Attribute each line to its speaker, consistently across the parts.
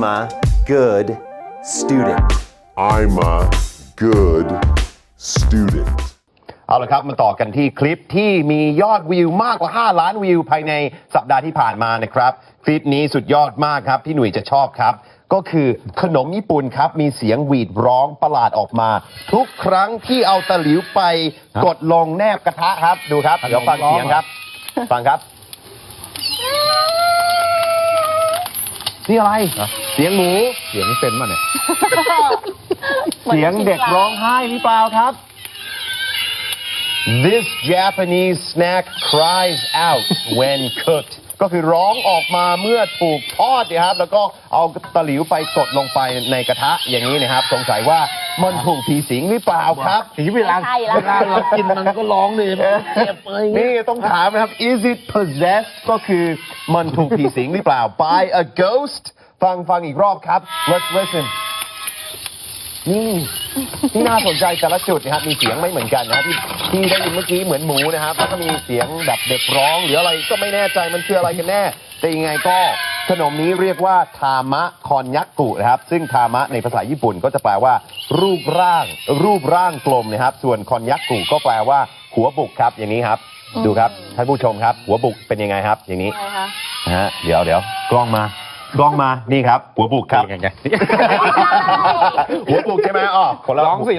Speaker 1: a good student.
Speaker 2: I'm a good student.
Speaker 3: เอาละครับมาต่อกันที่คลิปที่มียอดวิวมากกว่า 5 ล้านวิวภายในสัปดาห์ที่ผ่านมานะครับคลิปนี้สุดยอดมากครับพี่หนุ่ยจะชอบครับก็คือขนมญี่ปุ่นครับมีเสียงหวีดร้องประหลาดออกมา ทุกครั้งที่เอาตะหลิวไปกดลงแนบกระทะครับดูครับเดี๋ยวฟังเสียงครับฟังครับนี่อะไรเสียงหมูเสียงเป็นมั้ยเนี่ยเสียงเด็กร้องไห้หรือเปล่าครับ This Japanese snack cries out when cooked ก็คือร้องออกมาเมื่อถูกทอดนะครับแล้วก็เอาตะหลิวไปกดลงไปในกระทะอย่างนี้นะครับสงสัยว่ามันถูกผีสิงหรือเปล่าครับผีเวลาเรากินมันก็ร้องเลยเจ็บเลยนี่ต้องถามนะครับ Is it possessed ก็คือมันถูกผีสิงหรือเปล่า by a ghost ฟังอีกรอบครับ Let's listen นี่ที่น่าสนใจแต่ละจุดนะครับมีเสียงไม่เหมือนกันนะที่ได้ยินเมื่อกี้เหมือนหมูนะครับแล้วก็มีเสียงแบบเด็กร้องหรืออะไรก็ไม่แน่ใจมันคืออะไรกันแน่แต่ยังไงก็ขนมนี้เรียกว่าทามะคอนยักกุนะครับซึ่งทามะในภาษาญี่ปุ่นก็จะแปลว่ารูปร่างกลมนะครับส่วนคอนยักกุก็แปลว่าหัวบุกครับอย่างนี้ครับดูครับท่านผู้ชมครับหัวบุกเป็นยังไงครับอย่างนี้นะฮะเดี๋ยวกล้องมานี่ครับหัวบุกครับหัวบุกใช่ไหมอ๋อคนละร้องสิ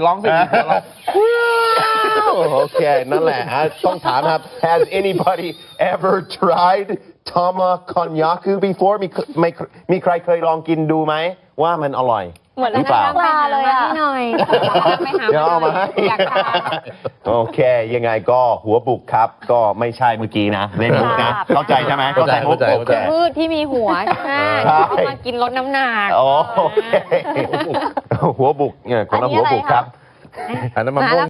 Speaker 3: โอเคนั่นแหละฮะต้องถามครับ Has anybody ever tried tama konyaku before มีใครเคยลองกินดูไหมว่ามันอร่อย
Speaker 4: เหมือน
Speaker 3: หรือเปล่า
Speaker 4: ปลาเลยอ่ะหน่อย
Speaker 3: เดี๋ยวเอามาให้โอเคยังไงก็หัวบุกครับก็ไม่ใช่เมื่อกี้นะเล่นมุกนะเข้าใจใช่ไหมเข้าใจมุกโอเค
Speaker 4: พืชที่มีหัวใช่ไหมเอามากินลดน้ำหนัก
Speaker 3: โอเคหัวบุกเนี่ยคนละหัวบุกครับ
Speaker 4: อันนั้นมะม่วง